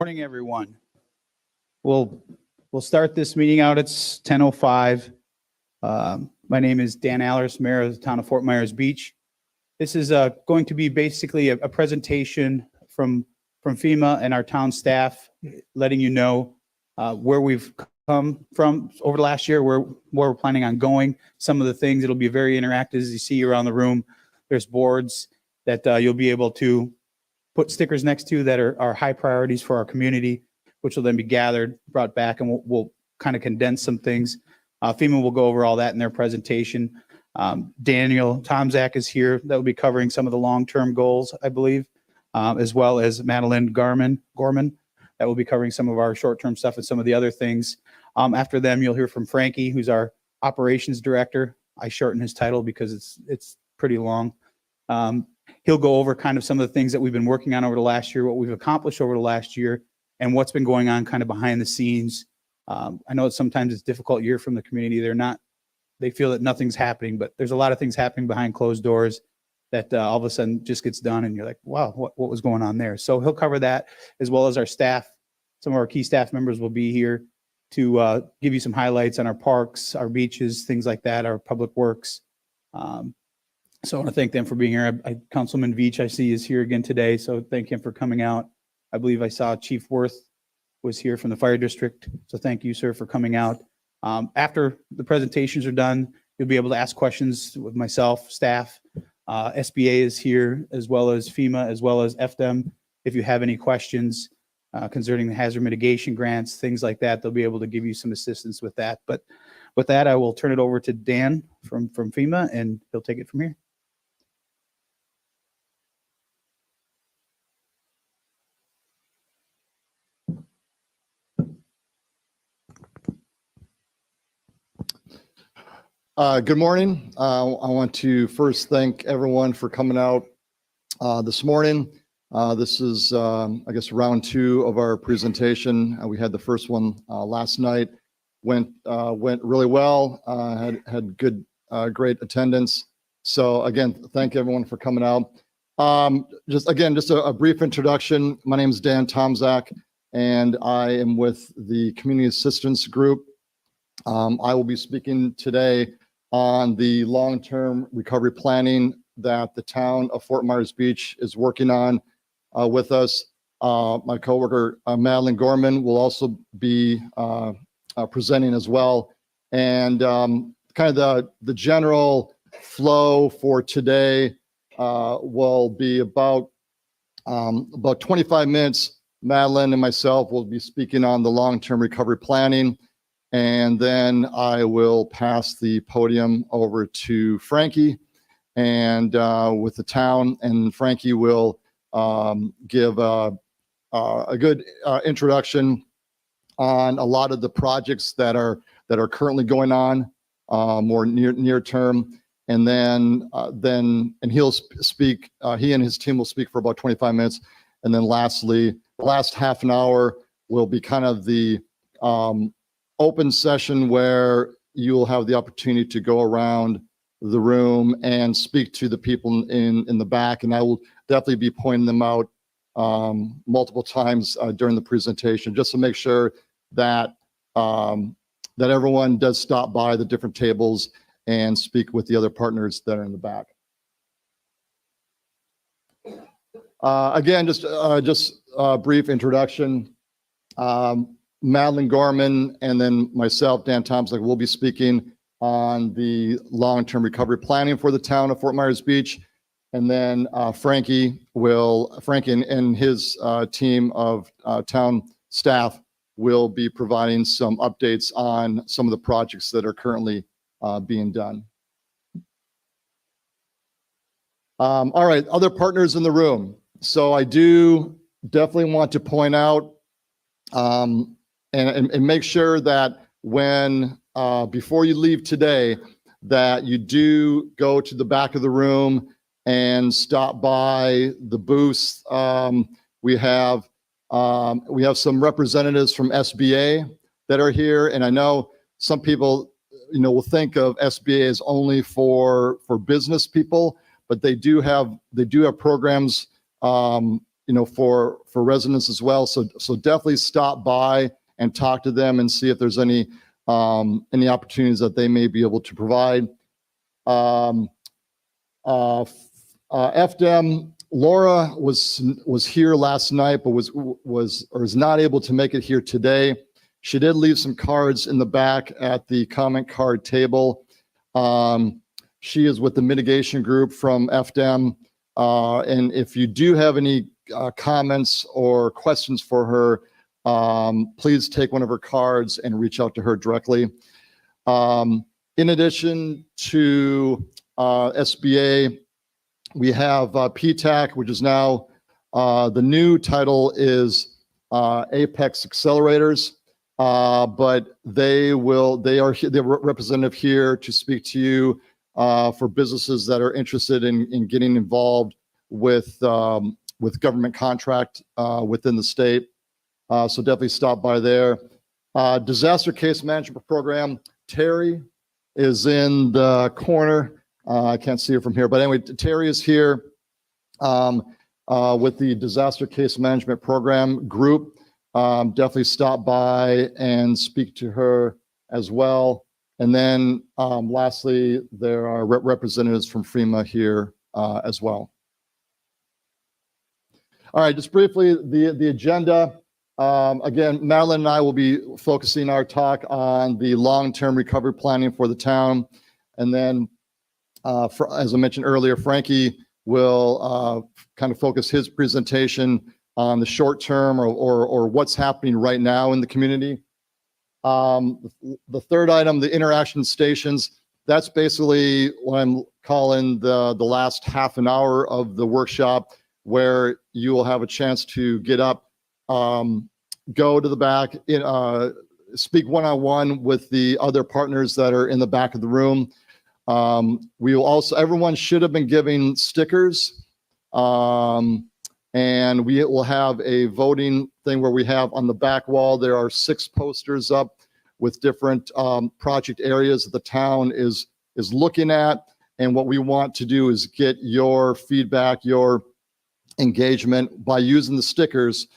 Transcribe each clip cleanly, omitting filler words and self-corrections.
Morning, everyone. We'll start this meeting out. It's 10:05. My name is Dan Allers, Mayor of the Town of Fort Myers Beach. This is going to be basically a presentation from FEMA and our town staff, letting you know where we've come from over the last year, where we're planning on going. Some of the things, it'll be very interactive. As you see around the room, there's boards that you'll be able to put stickers next to that are high priorities for our community, which will then be gathered, brought back, and we'll kind of condense some things. FEMA will go over all that in their presentation. Daniel Tomzak is here. That will be covering some of the long-term goals, I believe, as well as Madeline Gorman. That will be covering some of our short-term stuff and some of the other things. After them, you'll hear from Frankie, who's our operations director. I shorten his title because it's pretty long. He'll go over kind of some of the things that we've been working on over the last year, what we've accomplished over the last year, and what's been going on kind of behind the scenes. I know sometimes it's a difficult year from the community. They feel that nothing's happening, but there's a lot of things happening behind closed doors that all of a sudden just gets done, and you're like, wow, what was going on there? So he'll cover that, as well as our staff. Some of our key staff members will be here to give you some highlights on our parks, our beaches, things like that, our public works. So I want to thank them for being here. Councilman Veach, I see, is here again today, so thank him for coming out. I believe I saw Chief Worth was here from the fire district, so thank you, sir, for coming out. After the presentations are done, you'll be able to ask questions with myself, staff. SBA is here, as well as FEMA, as well as FDM. If you have any questions concerning the hazard mitigation grants, things like that, they'll be able to give you some assistance with that. But with that, I will turn it over to Dan from FEMA, and he'll take it from here. Good morning. I want to first thank everyone for coming out this morning. This is, I guess, round two of our presentation. We had the first one last night. Went really well. Had good, great attendance. So again, thank everyone for coming out. Just a brief introduction. My name is Dan Tomzak, and I am with the Community Assistance Group. I will be speaking today on the long-term recovery planning that the town of Fort Myers Beach is working on with us. My coworker, Madeline Gorman, will also be presenting as well. And kind of the general flow for today will be about 25 minutes. Madeline and myself will be speaking on the long-term recovery planning. And then I will pass the podium over to Frankie and with the town, and Frankie will give a good introduction on a lot of the projects that are currently going on, more near term. And then he'll speak. He and his team will speak for about 25 minutes, and then lastly, the last half an hour will be kind of the open session where you'll have the opportunity to go around the room and speak to the people in the back, and I will definitely be pointing them out multiple times during the presentation, just to make sure that that everyone does stop by the different tables and speak with the other partners that are in the back. Again, just a brief introduction. Madeline Gorman and then myself, Dan Tomzak, will be speaking on the long-term recovery planning for the town of Fort Myers Beach. And then Frankie and his team of town staff will be providing some updates on some of the projects that are currently being done. All right, other partners in the room. So I do definitely want to point out and make sure that when before you leave today, that you do go to the back of the room and stop by the booths. We have some representatives from SBA that are here, and I know some people, will think of SBA as only for business people, but they do have programs for residents as well. So definitely stop by and talk to them and see if there's any opportunities that they may be able to provide. FDEM, Laura was here last night, but is not able to make it here today. She did leave some cards in the back at the comment card table. She is with the mitigation group from FDEM. And if you do have any comments or questions for her, please take one of her cards and reach out to her directly. In addition to SBA, we have PTAC, which is now, the new title is Apex Accelerators, but they're representative here to speak to you for businesses that are interested in getting involved with government contract within the state. So definitely stop by there. Disaster Case Management Program, Terry is in the corner. I can't see her from here, but anyway, Terry is here with the Disaster Case Management Program group. Definitely stop by and speak to her as well. And then lastly, there are representatives from FEMA here as well. All right, just briefly, the agenda. Again, Madeline and I will be focusing our talk on the long-term recovery planning for the town. And then, as I mentioned earlier, Frankie will kind of focus his presentation on the short term or what's happening right now in the community. The third item, the interaction stations, that's basically what I'm calling the last half an hour of the workshop, where you will have a chance to get up, go to the back, speak one-on-one with the other partners that are in the back of the room. We will also, everyone should have been given stickers, and we will have a voting thing where we have on the back wall, there are 6 posters up with different project areas that the town is looking at. And what we want to do is get your feedback, your engagement by using the stickers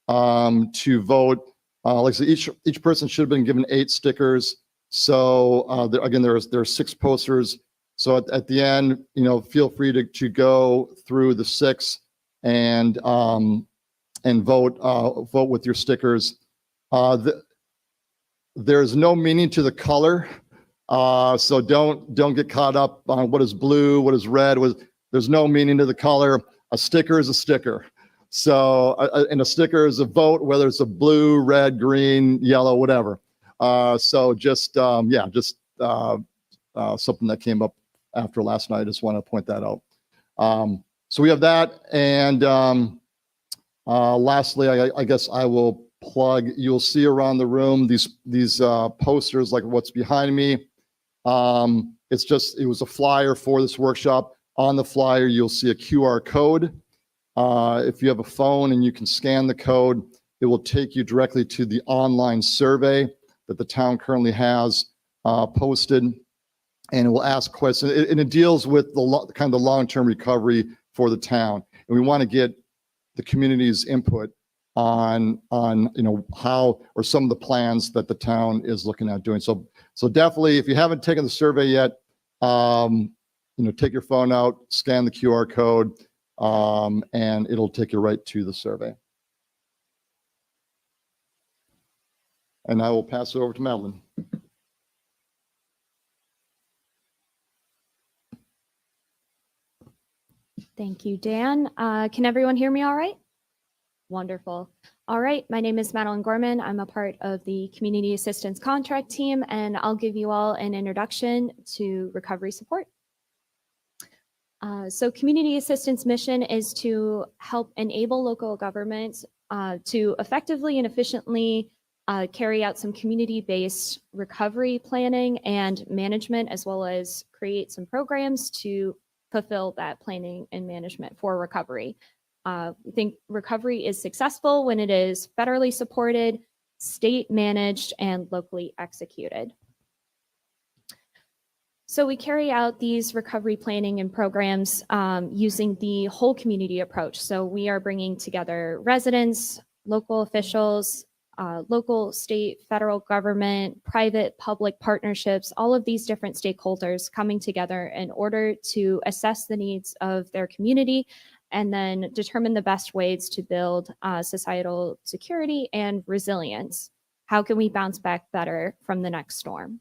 to vote. Like I said, each person should have been given 8 stickers. So again, there are 6 posters. So at the end, feel free to go through the 6 and vote with your stickers. There's no meaning to the color, so don't get caught up on what is blue, what is red. There's no meaning to the color. A sticker is a sticker. So and a sticker is a vote, whether it's a blue, red, green, yellow, whatever. So just something that came up after last night. I just want to point that out. So we have that, and lastly, I guess I will plug. You'll see around the room these posters like what's behind me. It was a flyer for this workshop. On the flyer, you'll see a QR code. If you have a phone and you can scan the code, it will take you directly to the online survey that the town currently has posted, and it will ask questions. And it deals with the kind of the long-term recovery for the town. And we want to get the community's input on how or some of the plans that the town is looking at doing. So definitely, if you haven't taken the survey yet, take your phone out, scan the QR code, and it'll take you right to the survey. And I will pass it over to Madeline. Thank you, Dan. Can everyone hear me all right? Wonderful. All right, my name is Madeline Gorman. I'm a part of the Community Assistance Contract Team, and I'll give you all an introduction to recovery support. So Community Assistance mission is to help enable local governments to effectively and efficiently carry out some community-based recovery planning and management, as well as create some programs to fulfill that planning and management for recovery. We think recovery is successful when it is federally supported, state managed, and locally executed. So we carry out these recovery planning and programs using the whole community approach. So we are bringing together residents, local officials, local, state, federal government, private, public partnerships, all of these different stakeholders coming together in order to assess the needs of their community and then determine the best ways to build societal security and resilience. How can we bounce back better from the next storm?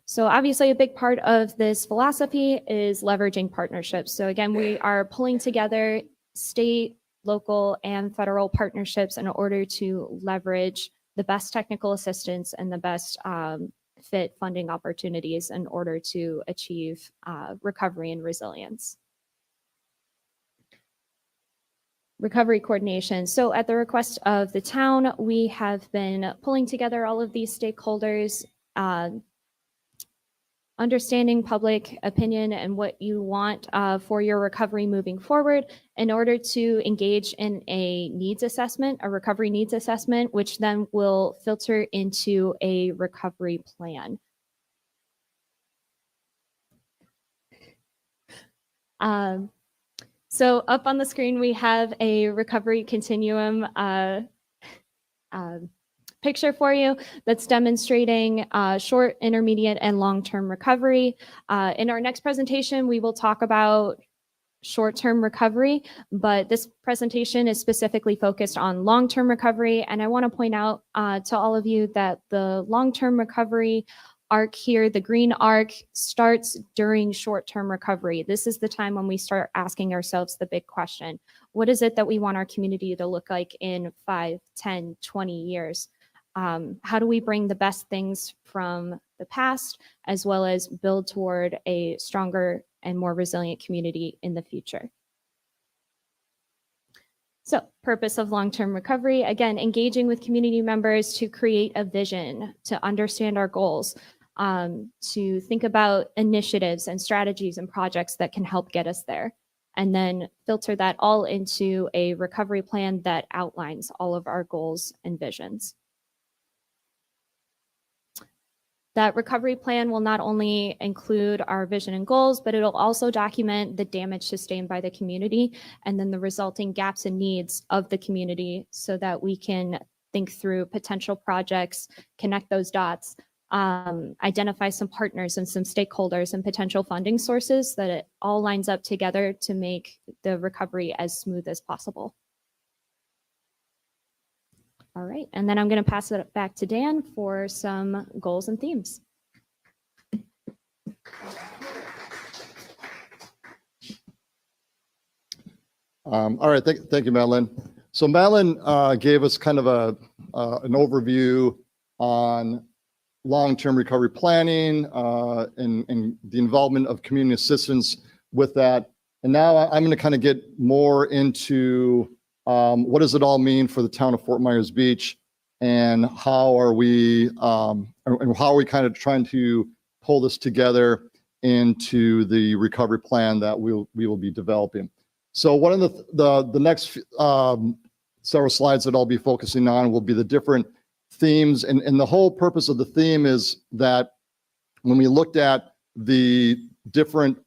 So obviously a big part of this philosophy is leveraging partnerships. So again, we are pulling together state, local, and federal partnerships in order to leverage the best technical assistance and the best fit funding opportunities in order to achieve recovery and resilience. Recovery coordination. So at the request of the town, we have been pulling together all of these stakeholders, understanding public opinion and what you want for your recovery moving forward in order to engage in a needs assessment, a recovery needs assessment, which then will filter into a recovery plan. So up on the screen, we have a recovery continuum picture for you that's demonstrating short, intermediate, and long-term recovery. In our next presentation, we will talk about short-term recovery, but this presentation is specifically focused on long-term recovery. And I want to point out to all of you that the long-term recovery arc here, the green arc, starts during short-term recovery. This is the time when we start asking ourselves the big question: what is it that we want our community to look like in 5, 10, 20 years? How do we bring the best things from the past, as well as build toward a stronger and more resilient community in the future? So, purpose of long-term recovery, again, engaging with community members to create a vision, to understand our goals, to think about initiatives and strategies and projects that can help get us there, and then filter that all into a recovery plan that outlines all of our goals and visions. That recovery plan will not only include our vision and goals, but it'll also document the damage sustained by the community and then the resulting gaps and needs of the community so that we can think through potential projects, connect those dots, identify some partners and some stakeholders and potential funding sources, that it all lines up together to make the recovery as smooth as possible. All right, and then I'm going to pass it back to Dan for some goals and themes. All right, thank you, Madeline. So Madeline gave us kind of an overview on long-term recovery planning and the involvement of community assistance with that. And now I'm going to kind of get more into what does it all mean for the town of Fort Myers Beach, and how are we kind of trying to pull this together into the recovery plan that we will be developing. So one of the next several slides that I'll be focusing on will be the different themes, and the whole purpose of the theme is that when we looked at the different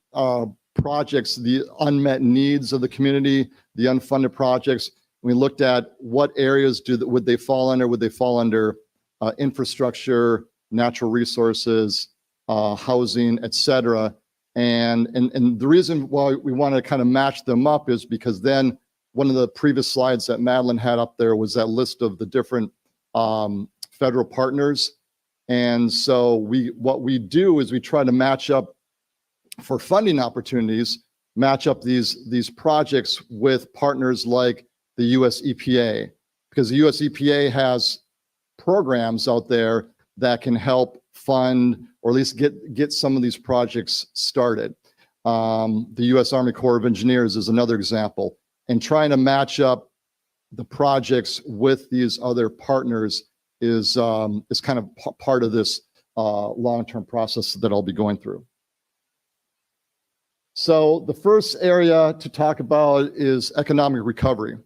projects, the unmet needs of the community, the unfunded projects, we looked at what areas would they fall under? Would they fall under infrastructure, natural resources, housing, et cetera? And the reason why we want to kind of match them up is because then one of the previous slides that Madeline had up there was that list of the different federal partners. And so what we do is we try to match up for funding opportunities, match up these projects with partners like the US EPA, because the US EPA has programs out there that can help fund or at least get some of these projects started. The US Army Corps of Engineers is another example, and trying to match up the projects with these other partners is kind of part of this long-term process that I'll be going through. So the first area to talk about is economic recovery.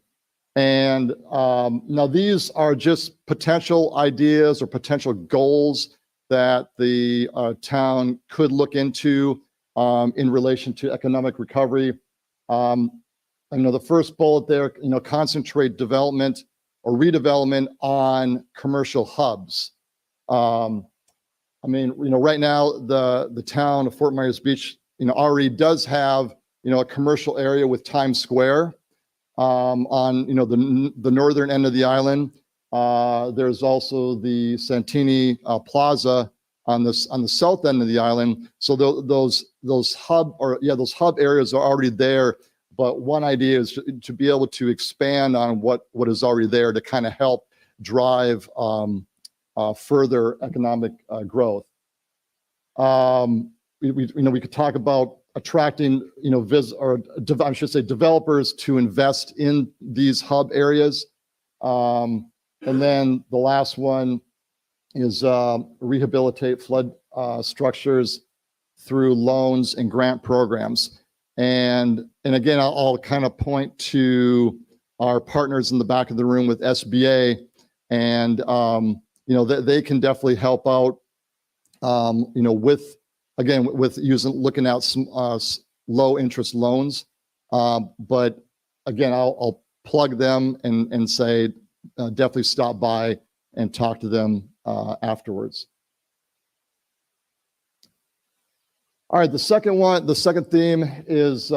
And now these are just potential ideas or potential goals that the town could look into in relation to economic recovery. I know the first bullet there, concentrate development or redevelopment on commercial hubs. Right now the town of Fort Myers Beach, already does have, a commercial area with Times Square on, the northern end of the island. There's also the Santini Plaza on the south end of the island. So those hub areas are already there. But one idea is to be able to expand on what is already there to kind of help drive further economic growth. We could talk about attracting, developers to invest in these hub areas. And then the last one is rehabilitate flood structures through loans and grant programs. And again, I'll kind of point to our partners in the back of the room with SBA, and they can definitely help out. With looking at some low interest loans. But again, I'll plug them and say definitely stop by and talk to them afterwards. All right, the second theme is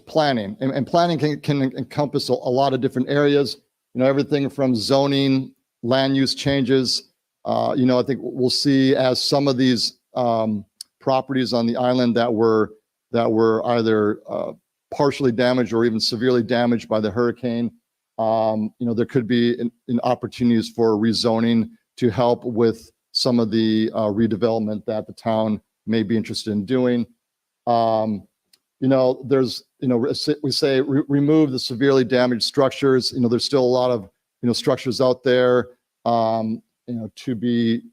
planning, and planning can encompass a lot of different areas. Everything from zoning, land use changes. I think we'll see as some of these properties on the island that were either partially damaged or even severely damaged by the hurricane. There could be an opportunities for rezoning to help with some of the redevelopment that the town may be interested in doing. There's, we say remove the severely damaged structures. There's still a lot of, structures out there, to be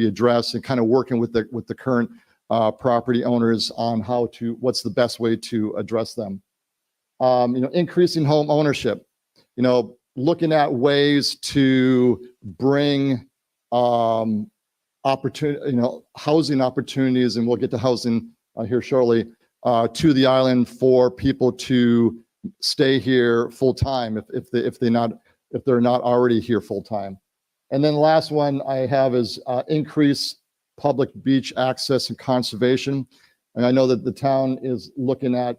addressed, and kind of working with the current property owners on what's the best way to address them. Increasing home ownership, looking at ways to bring housing opportunities, and we'll get to housing here shortly, to the island for people to stay here full time if they're not already here full time. And then the last one I have is increase public beach access and conservation. And I know that the town is looking at,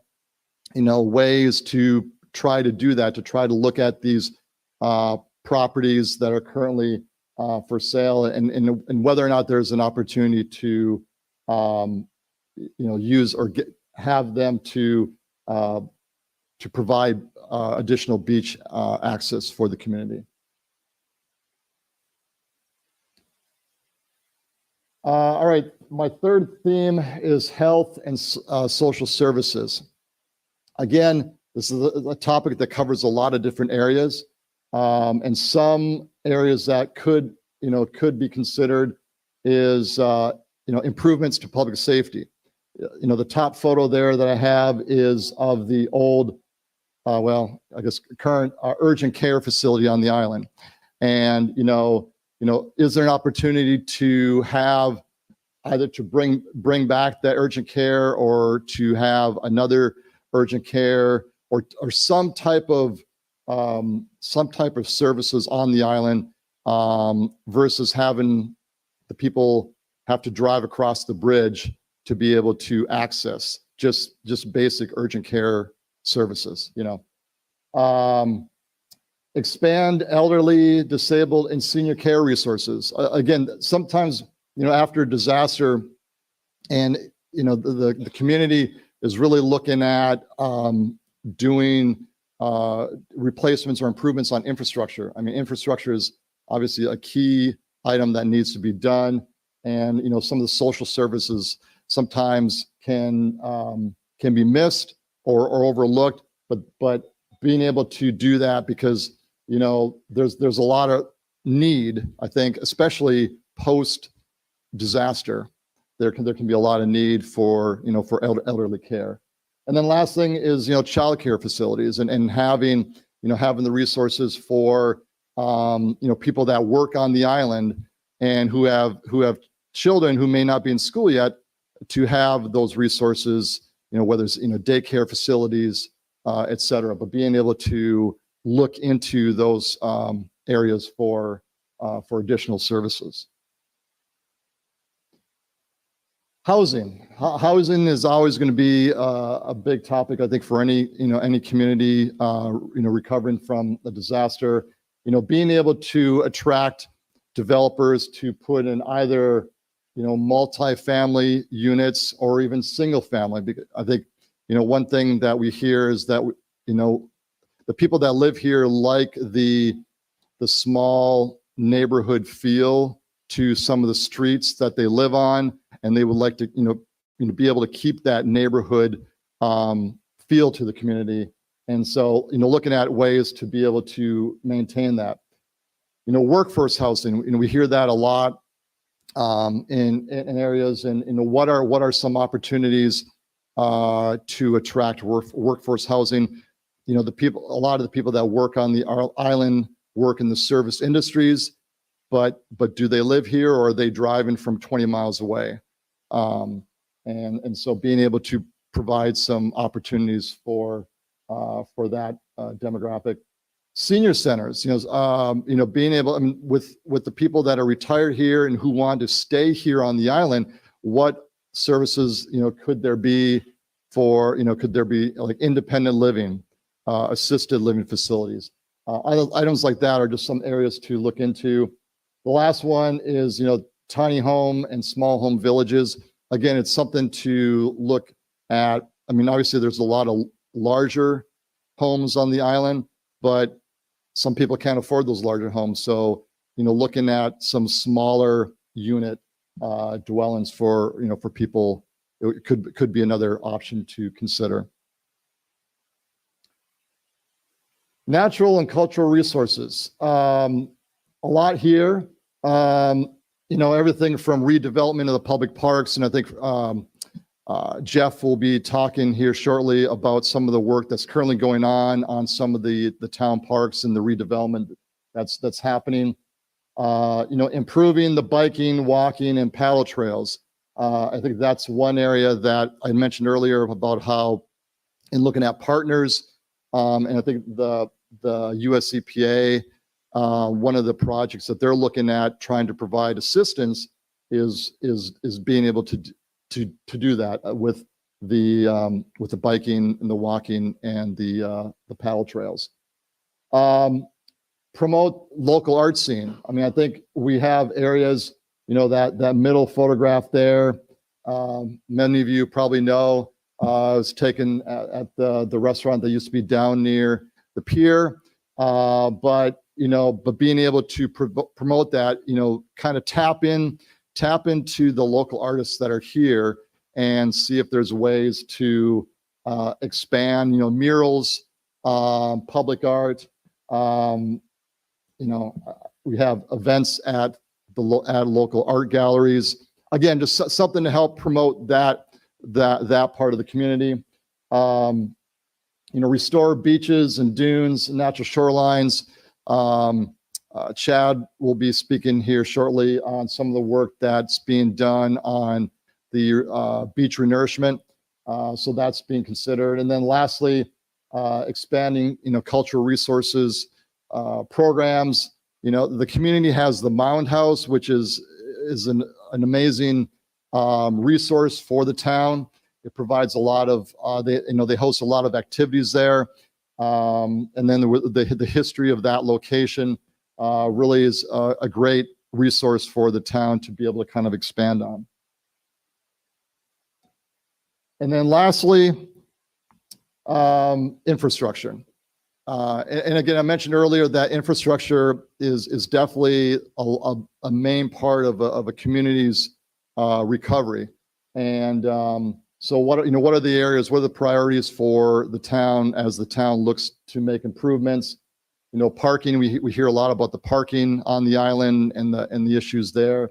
ways to try to do that, to try to look at these properties that are currently for sale, and whether or not there's an opportunity to, use or have them to provide additional beach access for the community. All right, my third theme is health and social services. Again, this is a topic that covers a lot of different areas, and some areas that could be considered is improvements to public safety. The top photo there that I have is of the old, current urgent care facility on the island, and is there an opportunity to have either to bring back that urgent care, or to have another urgent care, or some type of services on the island, versus having the people have to drive across the bridge to be able to access just basic urgent care services. Expand elderly, disabled, and senior care resources. Again, sometimes, after disaster, and, the community is really looking at doing replacements or improvements on infrastructure. I mean, infrastructure is obviously a key item that needs to be done. And, some of the social services sometimes can be missed or overlooked, but being able to do that, because there's a lot of need, I think, especially post disaster. There can be a lot of need for elderly care. And then last thing is childcare facilities, and having the resources for people that work on the island and who have children who may not be in school yet to have those resources, whether it's, daycare facilities, et cetera, but being able to look into those areas for additional services. Housing. Housing is always going to be a big topic, I think, for any community, recovering from a disaster. Being able to attract developers to put in either, multi-family units or even single family. Because I think, one thing that we hear is that, the people that live here like the small neighborhood feel to some of the streets that they live on, and they would like to, be able to keep that neighborhood feel to the community. And so, looking at ways to be able to maintain that. Workforce housing, we hear that a lot in areas, and what are some opportunities to attract workforce housing? A lot of the people that work on the island work in the service industries, but do they live here, or are they driving from 20 miles away? And so being able to provide some opportunities for that demographic. Senior centers, being able, with the people that are retired here and who want to stay here on the island, what services, could there be for, could there be like independent living, assisted living facilities? Items like that are just some areas to look into. The last one is, tiny home and small home villages. Again, it's something to look at. Obviously there's a lot of larger homes on the island, but some people can't afford those larger homes. So, looking at some smaller unit dwellings for people, it could be another option to consider. Natural and cultural resources. A lot here. Everything from redevelopment of the public parks, and I think Jeff will be talking here shortly about some of the work that's currently going on some of the town parks and the redevelopment that's happening. Improving the biking, walking, and paddle trails. I think that's one area that I mentioned earlier about how, in looking at partners, and I think the US EPA, one of the projects that they're looking at trying to provide assistance is being able to do that with the biking and the walking and the paddle trails. Promote local art scene. I think we have areas, that middle photograph there. Many of you probably know, was taken at the restaurant that used to be down near the pier. But being able to promote that, kind of tap into the local artists that are here and see if there's ways to expand, murals, public art. We have events at local art galleries. Again, just something to help promote that part of the community. Restore beaches and dunes, natural shorelines. Chad will be speaking here shortly on some of the work that's being done on the beach renourishment. So that's being considered. And then lastly, expanding, cultural resources programs. The community has the Mound House, which is an amazing resource for the town. It provides a lot of, they host a lot of activities there. And then the history of that location really is a great resource for the town to be able to kind of expand on. And then lastly, infrastructure. And again, I mentioned earlier that infrastructure is definitely a main part of a community's recovery. And so what are the areas, what are the priorities for the town as the town looks to make improvements? Parking, we hear a lot about the parking on the island and the issues there.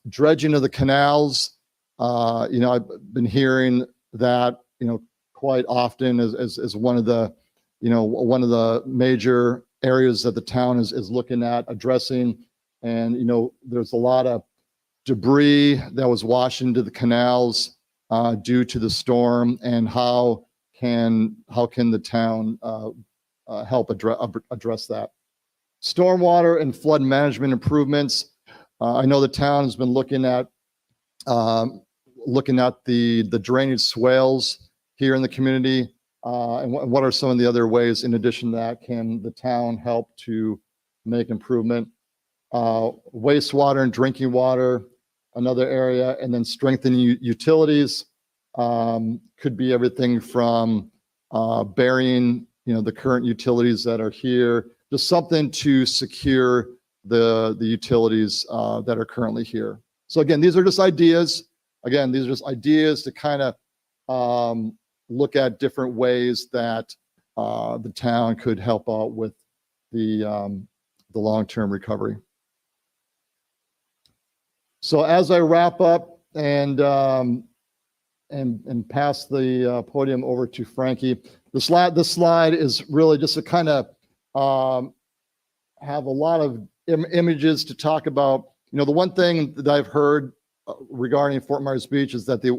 Dredging of the canals. I've been hearing that, quite often as one of the major areas that the town is looking at addressing. And, there's a lot of debris that was washed into the canals due to the storm, and how can the town help address that. Stormwater and flood management improvements. I know the town has been looking at the drainage swales here in the community, and what are some of the other ways in addition to that can the town help to make improvement. Wastewater and drinking water, another area, and then strengthening utilities. Could be everything from burying, the current utilities that are here, just something to secure the utilities that are currently here. So again, these are just ideas. Again, these are just ideas to kind of look at different ways that the town could help out with the long-term recovery. So as I wrap up and pass the podium over to Frankie, this slide is really just to kind of have a lot of images to talk about. The one thing that I've heard regarding Fort Myers Beach is that they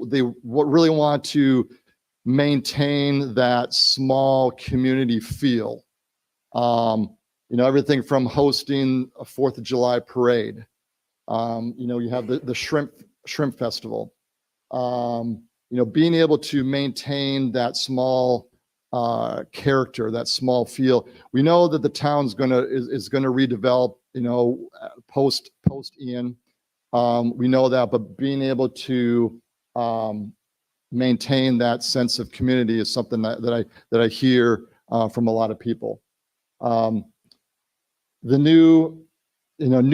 really want to maintain that small community feel. Everything from hosting a 4th of July parade. You have the shrimp festival. Being able to maintain that small character, that small feel. We know that the town's is gonna redevelop, post Ian. We know that, but being able to maintain that sense of community is something that I hear from a lot of people. The new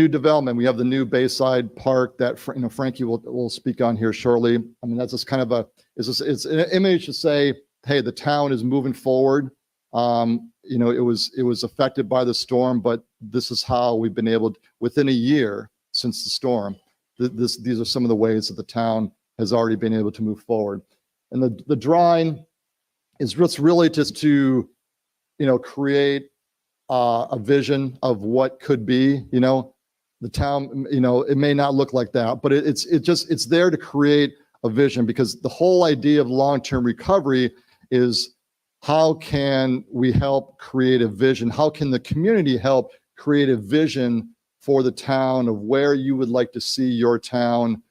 development, we have the new Bayside Park that Frankie will speak on here shortly. I mean, that's just kind of it's an image to say, hey, the town is moving forward. It was affected by the storm, but this is how we've been able to, within a year since the storm, these are some of the ways that the town has already been able to move forward. And the drawing is really just to, create a vision of what could be, the town, it may not look like that, but it's there to create a vision, because the whole idea of long-term recovery is how can we help create a vision? How can the community help create a vision for the town of where you would like to see your town,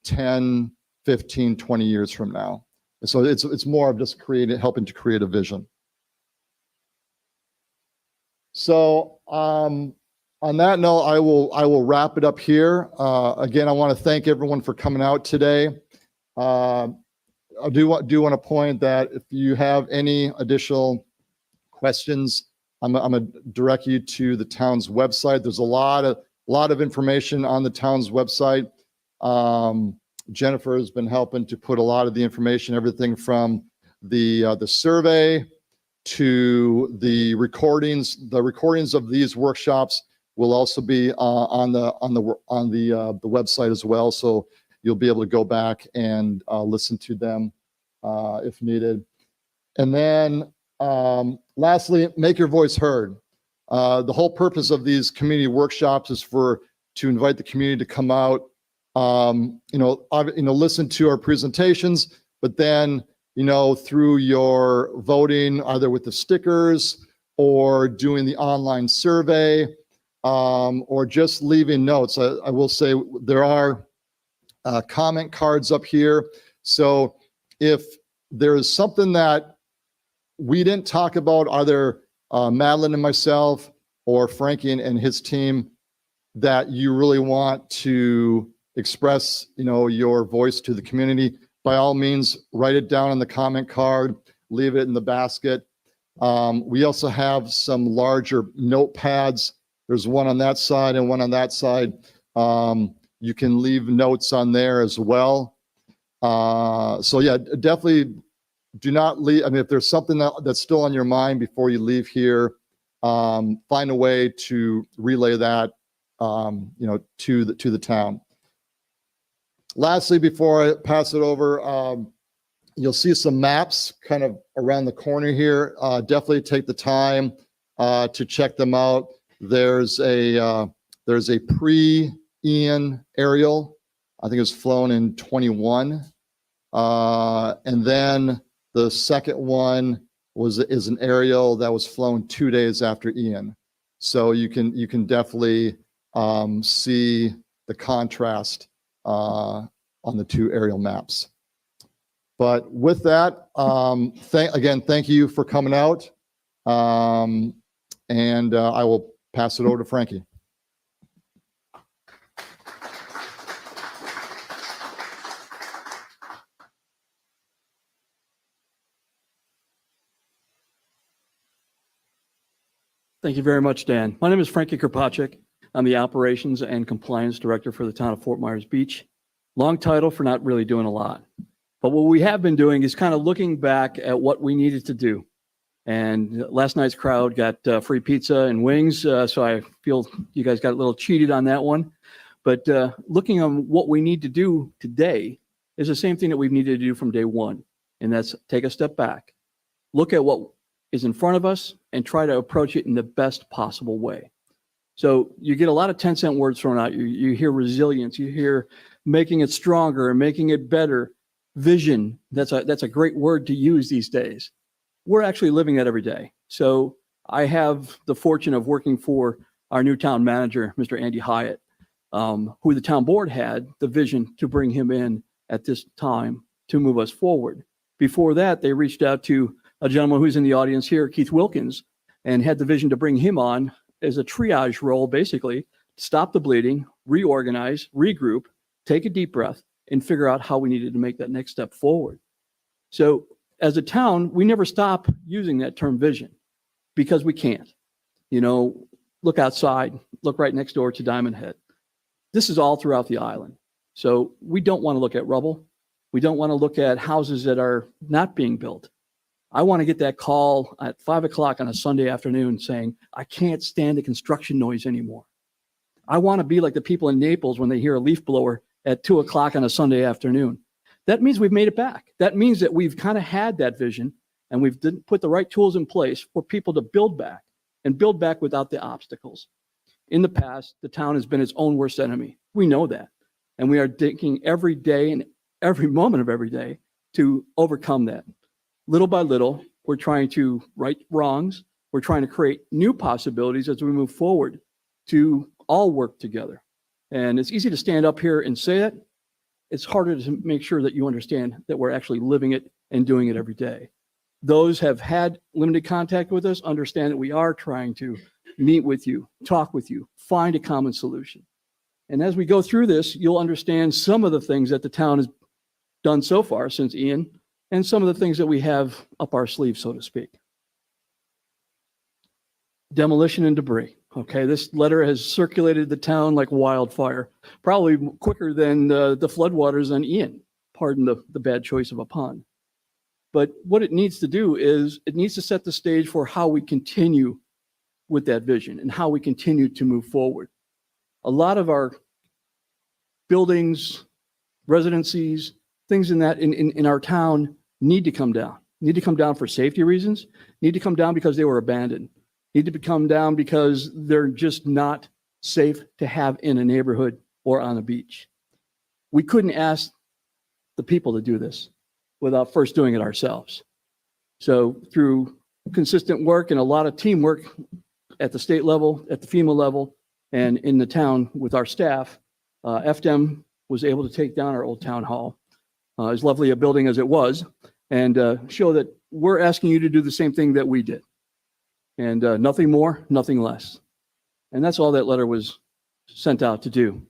10, 15, 20 years from now? And so it's more of just helping to create a vision. So on that note, I will wrap it up here. Again, I want to thank everyone for coming out today. I do want to point that if you have any additional questions, I'm gonna direct you to the town's website. There's a lot of information on the town's website. Jennifer has been helping to put a lot of the information, everything from the survey to the recordings. The recordings of these workshops will also be on the website as well. So you'll be able to go back and listen to them if needed. And then lastly, make your voice heard. The whole purpose of these community workshops is to invite the community to come out, listen to our presentations, but then, through your voting, either with the stickers or doing the online survey, or just leaving notes. I will say there are comment cards up here. So if there is something that we didn't talk about, either Madeline and myself or Frankie and his team, that you really want to express, your voice to the community, by all means, write it down on the comment card, leave it in the basket. We also have some larger notepads. There's one on that side and one on that side. You can leave notes on there as well. So yeah, definitely do not leave. I mean, if there's something that's still on your mind before you leave here, find a way to relay that, to the town. Lastly, before I pass it over, you'll see some maps kind of around the corner here. Definitely take the time to check them out. There's a Ian aerial. I think it was flown in 21. And then the second one is an aerial that was flown 2 days after Ian. So you can definitely see the contrast on the two aerial maps. But with that, thank you for coming out. And I will pass it over to Frankie. Thank you very much, Dan. My name is Frankie Kropacek. I'm the Operations and Compliance Director for the town of Fort Myers Beach. Long title for not really doing a lot. But what we have been doing is kind of looking back at what we needed to do. And last night's crowd got free pizza and wings, so I feel you guys got a little cheated on that one. But looking on what we need to do today is the same thing that we've needed to do from day one. And that's take a step back, look at what is in front of us and try to approach it in the best possible way. So you get a lot of 10-cent words thrown out. You hear resilience, you hear making it stronger and making it better. Vision, that's a great word to use these days. We're actually living that every day. So I have the fortune of working for our new town manager, Mr. Andy Hyatt, who the town board had the vision to bring him in at this time to move us forward. Before that, they reached out to a gentleman who's in the audience here, Keith Wilkins, and had the vision to bring him on as a triage role, basically, stop the bleeding, reorganize, regroup, take a deep breath, and figure out how we needed to make that next step forward. So as a town, we never stop using that term vision because we can't. You know, look outside, look right next door to Diamond Head. This is all throughout the island. So we don't want to look at rubble. We don't want to look at houses that are not being built. I want to get that call at 5 o'clock on a Sunday afternoon saying, I can't stand the construction noise anymore. I want to be like the people in Naples when they hear a leaf blower at 2 o'clock on a Sunday afternoon. That means we've made it back. That means that we've kind of had that vision and we've put the right tools in place for people to build back and build back without the obstacles. In the past, the town has been its own worst enemy. We know that. And we are digging every day and every moment of every day to overcome that. Little by little, we're trying to right wrongs. We're trying to create new possibilities as we move forward to all work together. And it's easy to stand up here and say it. It's harder to make sure that you understand that we're actually living it and doing it every day. Those have had limited contact with us understand that we are trying to meet with you, talk with you, find a common solution. And as we go through this, you'll understand some of the things that the town has done so far since Ian, and some of the things that we have up our sleeve, so to speak. Demolition and debris. Okay, this letter has circulated the town like wildfire, probably quicker than the floodwaters on Ian. Pardon the bad choice of a pun. But what it needs to do is it needs to set the stage for how we continue with that vision and how we continue to move forward. A lot of our buildings, residencies, things in our town need to come down for safety reasons, need to come down because they were abandoned, need to come down because they're just not safe to have in a neighborhood or on a beach. We couldn't ask the people to do this without first doing it ourselves. So through consistent work and a lot of teamwork at the state level, at the FEMA level, and in the town with our staff, FDM was able to take down our old town hall, as lovely a building as it was, and show that we're asking you to do the same thing that we did. And nothing more, nothing less. And that's all that letter was sent out to do.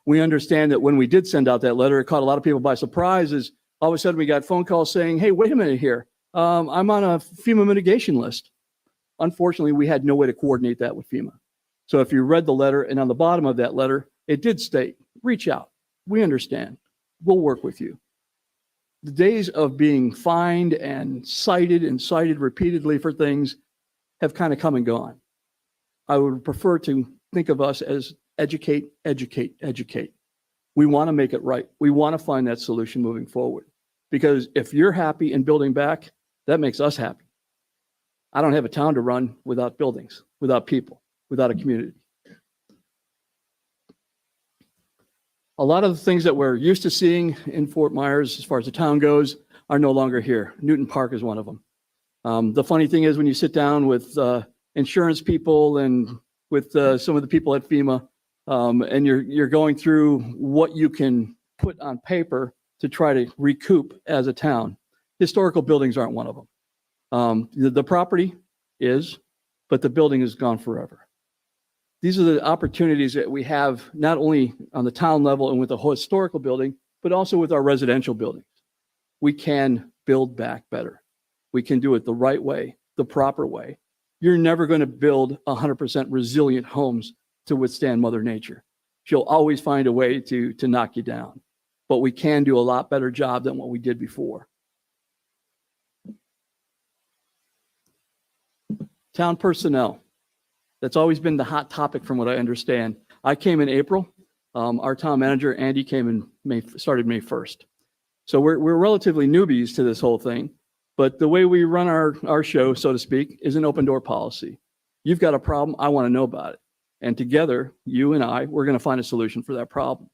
We understand that when we did send out that letter, it caught a lot of people by surprise as all of a sudden we got phone calls saying, hey, wait a minute here. I'm on a FEMA mitigation list. Unfortunately, we had no way to coordinate that with FEMA. So if you read the letter and on the bottom of that letter, it did state, reach out. We understand. We'll work with you. The days of being fined and cited repeatedly for things have kind of come and gone. I would prefer to think of us as educate, educate, educate. We want to make it right. We want to find that solution moving forward. Because if you're happy in building back, that makes us happy. I don't have a town to run without buildings, without people, without a community. A lot of the things that we're used to seeing in Fort Myers, as far as the town goes, are no longer here. Newton Park is one of them. The funny thing is when you sit down with insurance people and with some of the people at FEMA, and you're going through what you can put on paper to try to recoup as a town. Historical buildings aren't one of them. The property is, but the building is gone forever. These are the opportunities that we have, not only on the town level and with the historical building, but also with our residential buildings. We can build back better. We can do it the right way, the proper way. You're never going to build 100% resilient homes to withstand Mother Nature. She'll always find a way to knock you down. But we can do a lot better job than what we did before. Town personnel. That's always been the hot topic from what I understand. I came in April. Our town manager, Andy, came in started May 1st. So we're relatively newbies to this whole thing. But the way we run our show, so to speak, is an open door policy. You've got a problem, I want to know about it. And together, you and I, we're going to find a solution for that problem.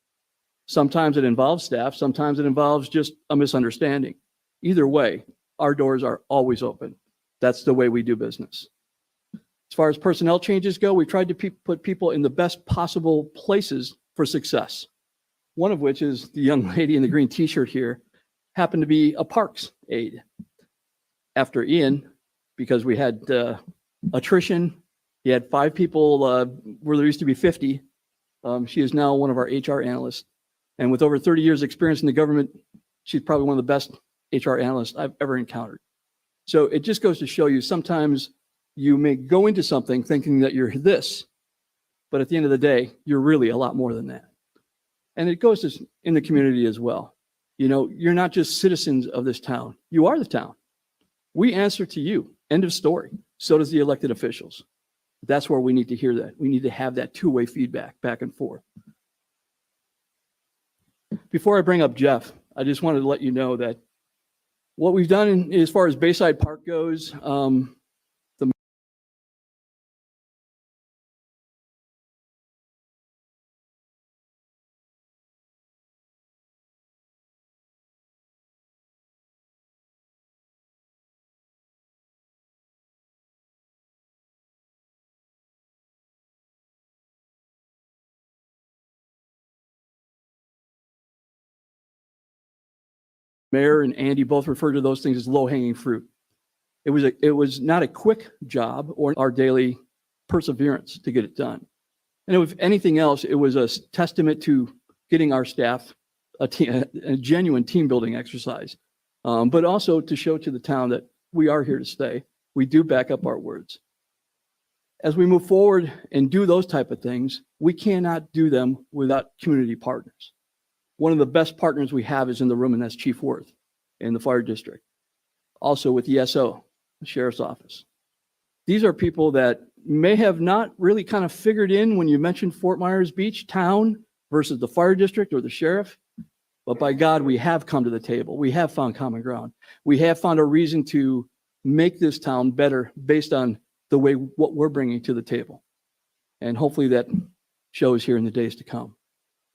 Sometimes it involves staff, sometimes it involves just a misunderstanding. Either way, our doors are always open. That's the way we do business. As far as personnel changes go, we tried to put people in the best possible places for success. One of which is the young lady in the green t-shirt here, happened to be a parks aide. After Ian, because we had attrition, he had 5 people where there used to be 50. She is now one of our HR analysts. And with over 30 years experience in the government, she's probably one of the best HR analysts I've ever encountered. So it just goes to show you sometimes you may go into something thinking that you're this, but at the end of the day, you're really a lot more than that. And it goes to in the community as well. You know, you're not just citizens of this town. You are the town. We answer to you. End of story. So does the elected officials. That's where we need to hear that. We need to have that two-way feedback back and forth. Before I bring up Jeff, I just wanted to let you know that what we've done as far as Bayside Park goes, the mayor and Andy both refer to those things as low-hanging fruit. It was not a quick job or our daily perseverance to get it done. And if anything else, it was a testament to getting our staff a genuine team building exercise, but also to show to the town that we are here to stay. We do back up our words. As we move forward and do those type of things, we cannot do them without community partners. One of the best partners we have is in the room, and that's Chief Worth in the fire district. Also with ESO, the sheriff's office. These are people that may have not really kind of figured in when you mentioned Fort Myers Beach town versus the fire district or the sheriff. But by God, we have come to the table. We have found common ground. We have found a reason to make this town better based on the way what we're bringing to the table. And hopefully that shows here in the days to come.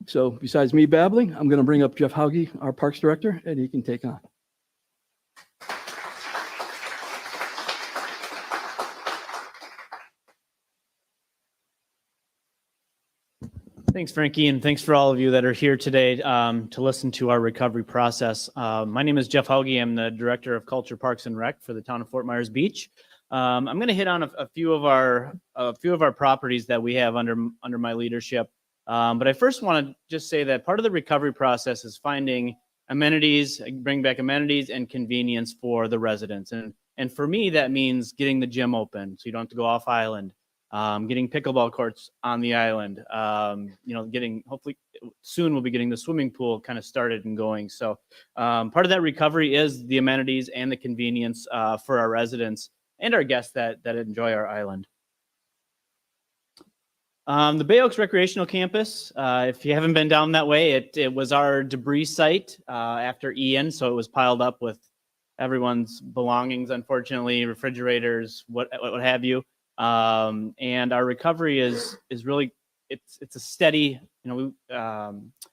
So besides me babbling, I'm going to bring up Jeff Hauge, our Parks Director, and he can take on. Thanks, Frankie, and thanks for all of you that are here today to listen to our recovery process. My name is Jeff Hauge. I'm the Director of Culture, Parks, and Rec for the town of Fort Myers Beach. I'm going to hit on a few of our properties that we have under my leadership. But I first want to just say that part of the recovery process is finding amenities, bring back amenities and convenience for the residents. And for me, that means getting the gym open so you don't have to go off island, getting pickleball courts on the island, hopefully soon we'll be getting the swimming pool kind of started and going. So part of that recovery is the amenities and the convenience for our residents and our guests that enjoy our island. The Bay Oaks Recreational Campus, if you haven't been down that way, it was our debris site after Ian, so it was piled up with everyone's belongings, unfortunately, refrigerators, what have you. And our recovery is really, it's a steady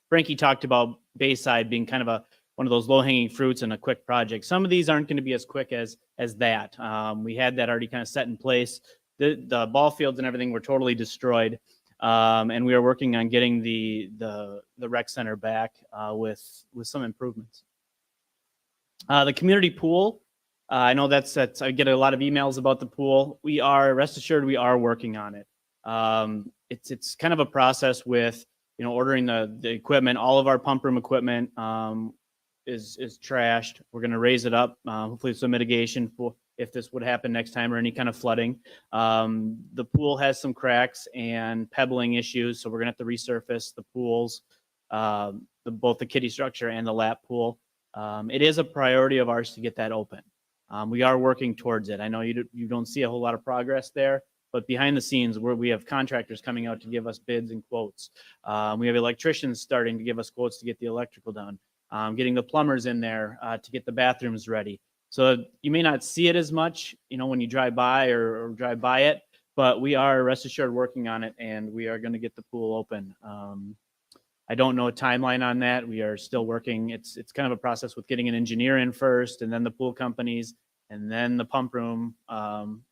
Frankie talked about Bayside being kind of one of those low-hanging fruits and a quick project. Some of these aren't going to be as quick as that. We had that already kind of set in place. The ball fields and everything were totally destroyed, and we are working on getting the rec center back with some improvements. The community pool. I know that's I get a lot of emails about the pool. Rest assured, we are working on it. It's kind of a process with ordering the equipment. All of our pump room equipment is trashed. We're going to raise it up. Hopefully, some mitigation for if this would happen next time or any kind of flooding. The pool has some cracks and pebbling issues, so we're going to have to resurface the pools, both the kiddie structure and the lap pool. It is a priority of ours to get that open. We are working towards it. I know you don't see a whole lot of progress there, but behind the scenes, we have contractors coming out to give us bids and quotes. We have electricians starting to give us quotes to get the electrical done. Getting the plumbers in there to get the bathrooms ready. So you may not see it as much, when you drive by or drive by it, but we are, rest assured, working on it, and we are going to get the pool open. I don't know a timeline on that. We are still working. It's kind of a process with getting an engineer in first, and then the pool companies, and then the pump room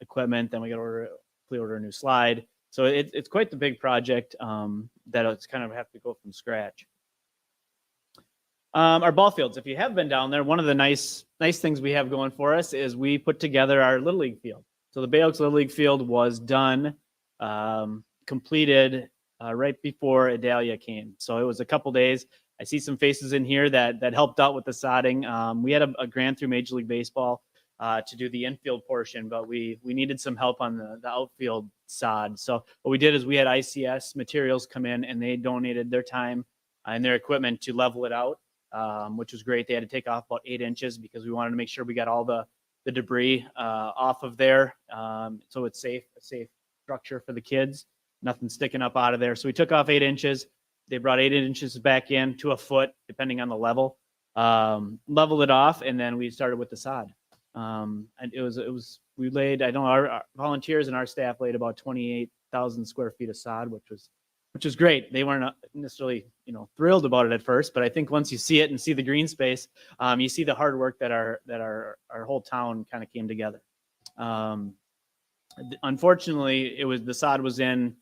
equipment. Then we got to order a new slide. So it's quite the big project that it's kind of have to go from scratch. Our ball fields, if you have been down there, one of the nice things we have going for us is we put together our Little League field. So the Bay Oaks Little League field was done, completed right before Adalia came. So it was a couple days. I see some faces in here that helped out with the sodding. We had a grant through Major League Baseball to do the infield portion, but we needed some help on the outfield sod. So what we did is we had ICS materials come in, and they donated their time and their equipment to level it out, which was great. They had to take off about 8 inches because we wanted to make sure we got all the debris off of there, so it's a safe structure for the kids. Nothing sticking up out of there. So we took off 8 inches. They brought 8 inches back in to a foot, depending on the level. Leveled it off, and then we started with the sod. And we laid, I know our volunteers and our staff laid about 28,000 square feet of sod, which was great. They weren't necessarily, thrilled about it at first, but I think once you see it and see the green space, you see the hard work that our whole town kind of came together. Unfortunately, the sod was in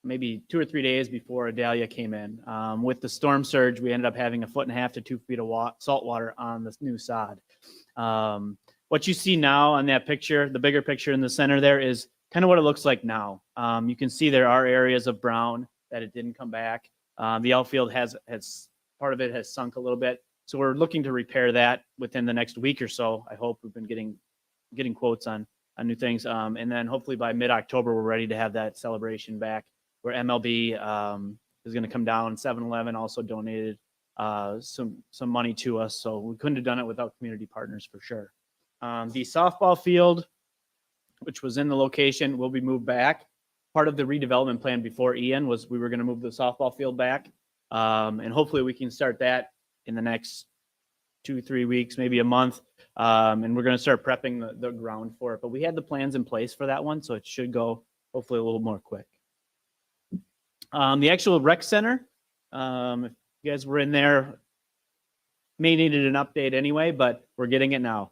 maybe 2 or 3 days before Adalia came in. With the storm surge, we ended up having 1.5 feet to 2 feet of salt water on this new sod. What you see now on that picture, the bigger picture in the center there, is kind of what it looks like now. You can see there are areas of brown that it didn't come back. The outfield has part of it has sunk a little bit. So we're looking to repair that within the next week or so. I hope we've been getting quotes on new things. And then hopefully by mid-October, we're ready to have that celebration back, where MLB is going to come down. 7-Eleven also donated some money to us. So we couldn't have done it without community partners for sure. The softball field, which was in the location, will be moved back. Part of the redevelopment plan before Ian was we were going to move the softball field back. And hopefully we can start that in the next 2-3 weeks, maybe a month. And we're going to start prepping the ground for it. But we had the plans in place for that one, so it should go hopefully a little more quick. The actual rec center, if you guys were in there, may needed an update anyway, but we're getting it now.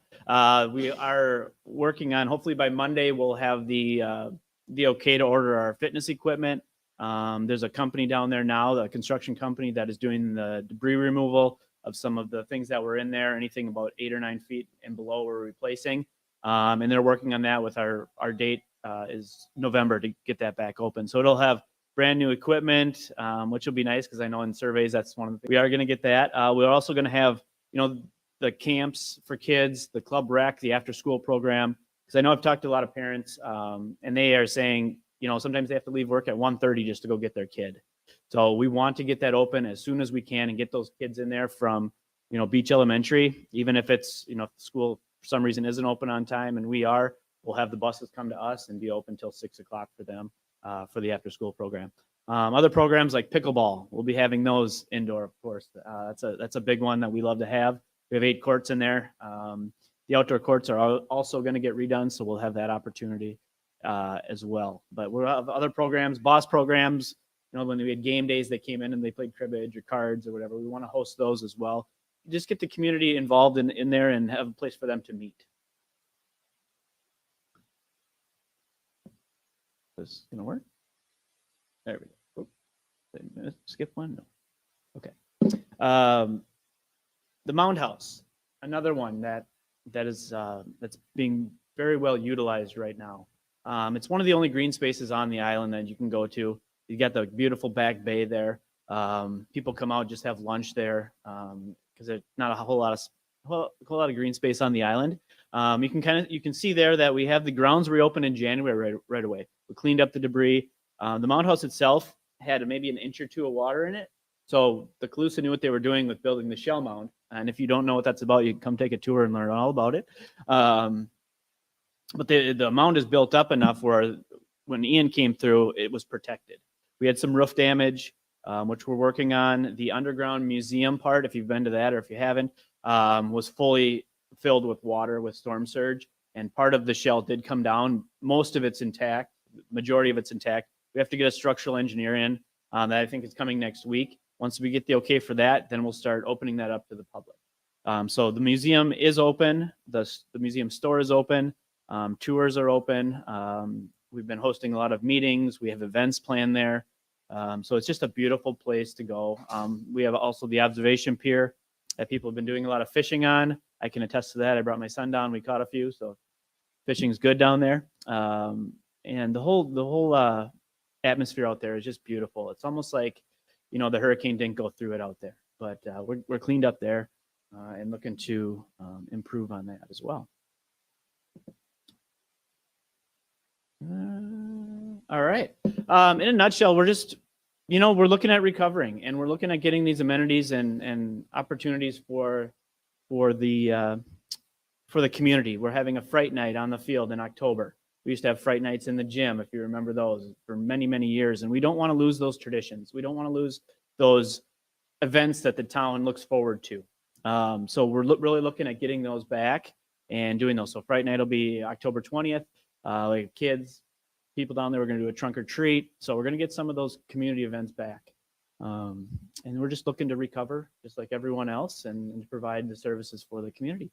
We are working on, hopefully by Monday, we'll have the okay to order our fitness equipment. There's a company down there now, the construction company, that is doing the debris removal of some of the things that were in there. Anything about 8 or 9 feet and below we're replacing. And they're working on that with our date is November to get that back open. So it'll have brand new equipment, which will be nice because I know in surveys that's one of the things. We are going to get that. We're also going to have, the camps for kids, the club rec, the after school program. Because I know I've talked to a lot of parents and they are saying, sometimes they have to leave work at 1:30 just to go get their kid. So we want to get that open as soon as we can and get those kids in there from, Beach Elementary, even if it's, if the school for some reason isn't open on time and we'll have the buses come to us and be open till 6 o'clock for them for the after school program. Other programs like pickleball, we'll be having those indoor, of course. That's a big one that we love to have. We have 8 courts in there. The outdoor courts are also going to get redone, so we'll have that opportunity as well. But we'll have other programs, boss programs. You know, when we had game days, they came in and they played cribbage or cards or whatever. We want to host those as well. Just get the community involved in there and have a place for them to meet. Is this gonna work? There we go. Oop. Did I skip one? No. Okay. The Mound House, another one that's being very well utilized right now. It's one of the only green spaces on the island that you can go to. You got the beautiful back bay there. People come out, just have lunch there because there's not a whole lot of green space on the island. You can see there that we have the grounds reopened in January right away. We cleaned up the debris. The Mound House itself had maybe an inch or two of water in it. So the Calusa knew what they were doing with building the shell mound. And if you don't know what that's about, you can come take a tour and learn all about it. But the mound is built up enough where when Ian came through, it was protected. We had some roof damage, which we're working on. The underground museum part, if you've been to that or if you haven't, was fully filled with water with storm surge. And part of the shell did come down. Most of it's intact. Majority of it's intact. We have to get a structural engineer in that I think is coming next week. Once we get the okay for that, then we'll start opening that up to the public. So the museum is open. The museum store is open. Tours are open. We've been hosting a lot of meetings. We have events planned there. So it's just a beautiful place to go. We have also the observation pier that people have been doing a lot of fishing on. I can attest to that. I brought my son down. We caught a few. So fishing's good down there. And the whole atmosphere out there is just beautiful. It's almost like, you know, the hurricane didn't go through it out there, but we're cleaned up there and looking to improve on that as well. All right. In a nutshell, we're just, you know, we're looking at recovering and we're looking at getting these amenities and opportunities for the community. We're having a fright night on the field in October. We used to have fright nights in the gym, if you remember those, for many, many years. And we don't want to lose those traditions. We don't want to lose those events that the town looks forward to. So we're really looking at getting those back and doing those. So fright night will be October 20th. Like kids, people down there, we're going to do a trunk or treat. So we're going to get some of those community events back. And we're just looking to recover just like everyone else and provide the services for the community.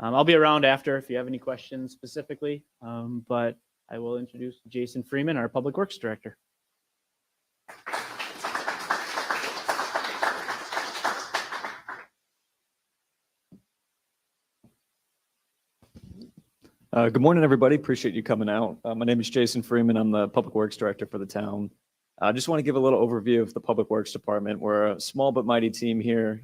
I'll be around after if you have any questions specifically, but I will introduce Jason Freeman, our Public Works Director. Good morning, everybody. Appreciate you coming out. My name is Jason Freeman. I'm the Public Works Director for the town. I just want to give a little overview of the Public Works Department. We're a small but mighty team here.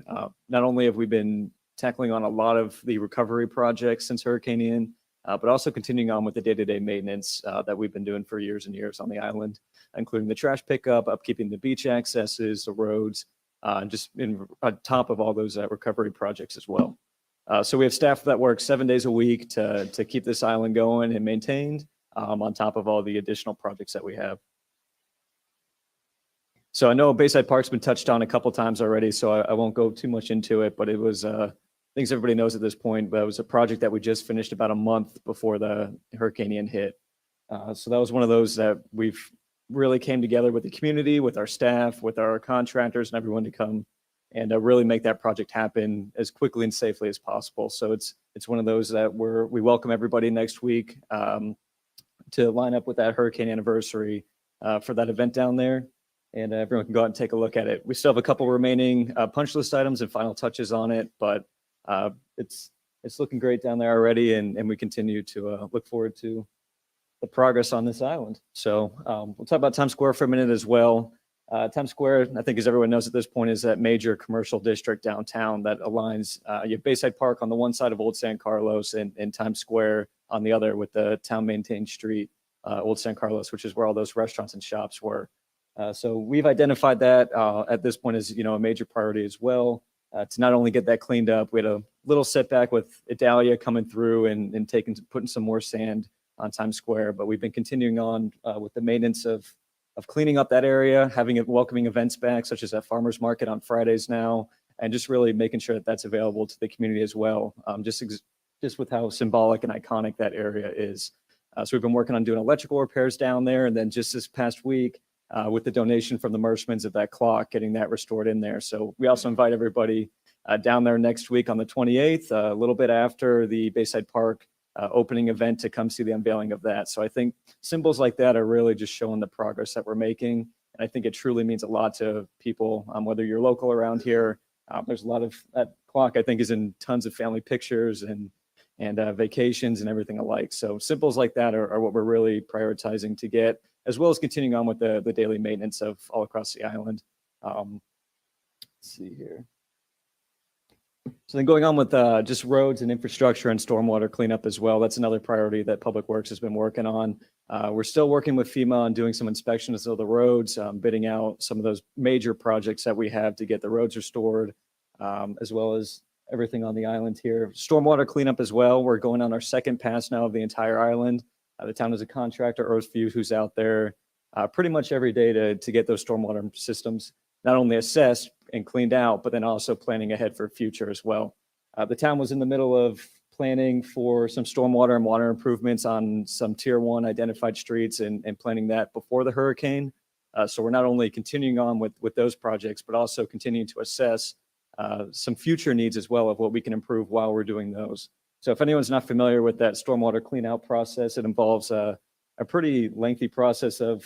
Not only have we been tackling on a lot of the recovery projects since Hurricane Ian, but also continuing on with the day-to-day maintenance that we've been doing for years and years on the island, including the trash pickup, upkeeping the beach accesses, the roads, just on top of all those recovery projects as well. So we have staff that work 7 days a week to keep this island going and maintained on top of all the additional projects that we have. So I know Bayside Park's been touched on a couple times already, so I won't go too much into it, but it was, things everybody knows at this point, but it was a project that we just finished about a month before the Hurricane Ian hit. So that was one of those that we've really came together with the community, with our staff, with our contractors and everyone to come and really make that project happen as quickly and safely as possible. So it's one of those that we welcome everybody next week to line up with that hurricane anniversary for that event down there. And everyone can go out and take a look at it. We still have a couple remaining punch list items and final touches on it, but it's looking great down there already, and we continue to look forward to the progress on this island. So we'll talk about Times Square for a minute as well. Times Square, I think as everyone knows at this point, is that major commercial district downtown that aligns, you have Bayside Park on the one side of Old San Carlos and Times Square on the other with the town maintained street, Old San Carlos, which is where all those restaurants and shops were. So we've identified that at this point as, a major priority as well, to not only get that cleaned up. We had a little setback with Idalia coming through and putting some more sand on Times Square, but we've been continuing on with the maintenance of cleaning up that area, having welcoming events back, such as that farmers market on Fridays now, and just really making sure that that's available to the community as well, just with how symbolic and iconic that area is. So we've been working on doing electrical repairs down there, and then just this past week, with the donation from the Mershmans of that clock, getting that restored in there. So we also invite everybody down there next week on the 28th, a little bit after the Bayside Park opening event, to come see the unveiling of that. So I think symbols like that are really just showing the progress that we're making. And I think it truly means a lot to people, whether you're local around here. There's a lot of that clock, I think, is in tons of family pictures and vacations and everything alike. So symbols like that are what we're really prioritizing to get, as well as continuing on with the daily maintenance of all across the island. Let's see here. So then going on with just roads and infrastructure and stormwater cleanup as well. That's another priority that Public Works has been working on. We're still working with FEMA on doing some inspections of the roads, bidding out some of those major projects that we have to get the roads restored, as well as everything on the island here. Stormwater cleanup as well. We're going on our second pass now of the entire island. The town is a contractor, Earthview, who's out there pretty much every day to get those stormwater systems not only assessed and cleaned out, but then also planning ahead for future as well. The town was in the middle of planning for some stormwater and water improvements on some tier 1 identified streets and planning that before the hurricane. So we're not only continuing on with those projects, but also continuing to assess some future needs as well of what we can improve while we're doing those. So if anyone's not familiar with that stormwater clean out process, it involves a pretty lengthy process of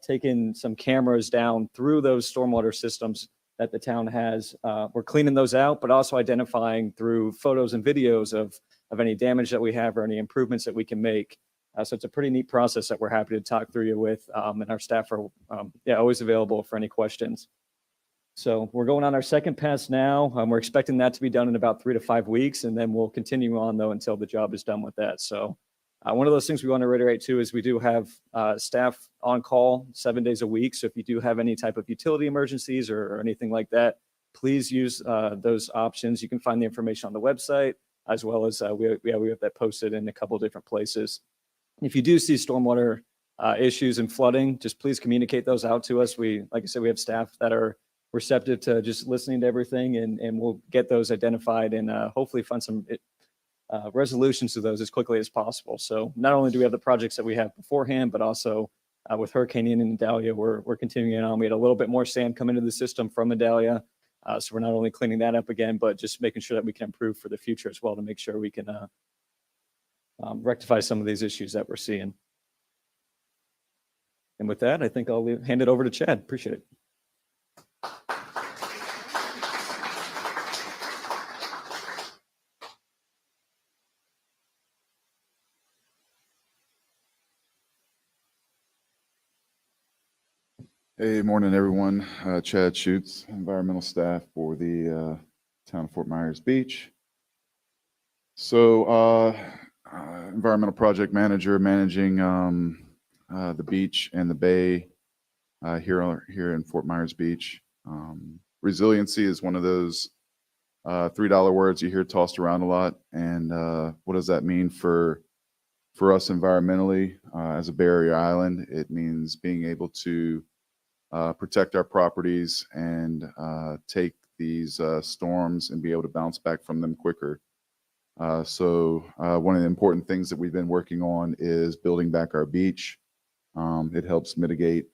taking some cameras down through those stormwater systems that the town has. We're cleaning those out, but also identifying through photos and videos of any damage that we have or any improvements that we can make. So it's a pretty neat process that we're happy to talk through you with, and our staff are always available for any questions. So we're going on our second pass now. We're expecting that to be done in about 3 to 5 weeks, and then we'll continue on though until the job is done with that. So one of those things we want to reiterate too is we do have staff on call 7 days a week. So if you do have any type of utility emergencies or anything like that, please use those options. You can find the information on the website, as well as we have that posted in a couple of different places. If you do see stormwater issues and flooding, just please communicate those out to us. Like I said, we have staff that are receptive to just listening to everything, and we'll get those identified and hopefully find some resolutions to those as quickly as possible. So not only do we have the projects that we have beforehand, but also with Hurricane Ian and Idalia, we're continuing on. We had a little bit more sand come into the system from Idalia. So we're not only cleaning that up again, but just making sure that we can improve for the future as well to make sure we can rectify some of these issues that we're seeing. And with that, I think I'll hand it over to Chad. Appreciate it. Hey, morning, everyone. Chad Schutz, environmental staff for the town of Fort Myers Beach. So, environmental project manager managing the beach and the bay here in Fort Myers Beach. Resiliency is one of those $3 words you hear tossed around a lot. And what does that mean for us environmentally as a Bay Area island? It means being able to protect our properties and take these storms and be able to bounce back from them quicker. So one of the important things that we've been working on is building back our beach. It helps mitigate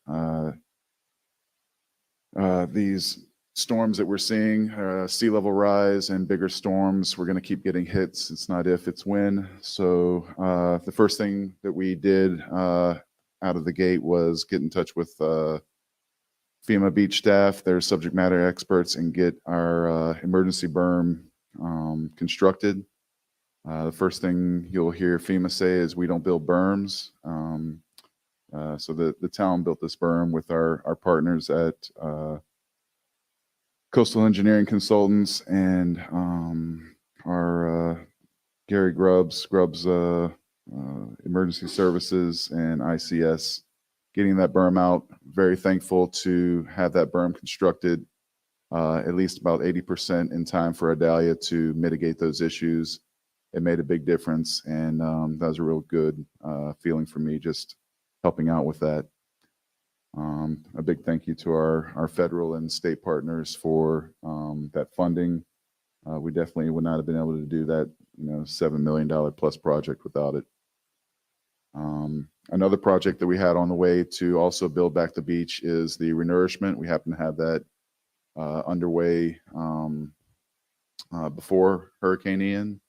these storms that we're seeing, sea level rise and bigger storms. We're going to keep getting hits. It's not if, it's when. So the first thing that we did out of the gate was get in touch with FEMA beach staff, they're subject matter experts, and get our emergency berm constructed. The first thing you'll hear FEMA say is we don't build berms. So the town built this berm with our partners at Coastal Engineering Consultants and our Gary Grubbs Emergency Services and ICS. Getting that berm out, very thankful to have that berm constructed at least about 80% in time for Idalia to mitigate those issues. It made a big difference, and that was a real good feeling for me just helping out with that. A big thank you to our federal and state partners for that funding. We definitely would not have been able to do that, $7 million plus project without it. Another project that we had on the way to also build back the beach is the renourishment. We happen to have that underway before Hurricane Ian.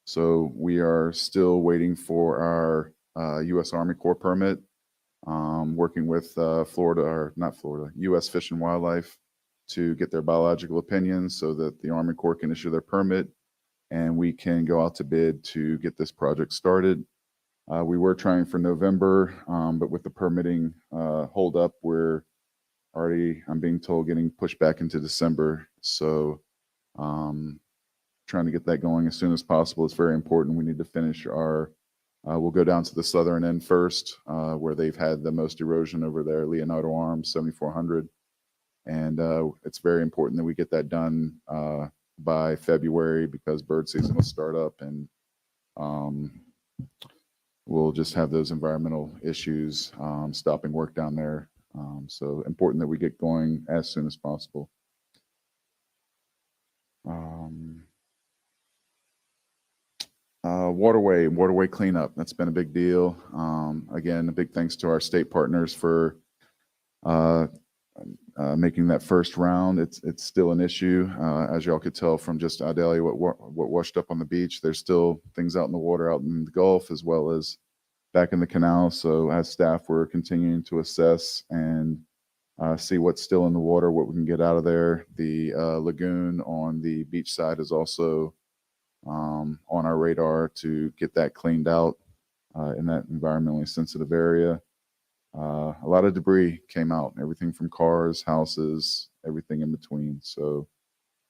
So we are still waiting for our U.S. Army Corps permit, working with U.S. Fish and Wildlife to get their biological opinions so that the Army Corps can issue their permit and we can go out to bid to get this project started. We were trying for November, but with the permitting hold up, we're already, I'm being told, getting pushed back into December. So trying to get that going as soon as possible. It's very important. We need to finish our, we'll go down to the southern end first, where they've had the most erosion over there, Leonardo Arms, 7,400. And it's very important that we get that done by February because bird season will start up and we'll just have those environmental issues stopping work down there. So important that we get going as soon as possible. Waterway cleanup. That's been a big deal. Again, a big thanks to our state partners for making that first round. It's still an issue, as y'all could tell from just Idalia, what washed up on the beach. There's still things out in the water, out in the Gulf, as well as back in the canal. So as staff, we're continuing to assess and see what's still in the water, what we can get out of there. The lagoon on the beach side is also on our radar to get that cleaned out in that environmentally sensitive area. A lot of debris came out, everything from cars, houses, everything in between. So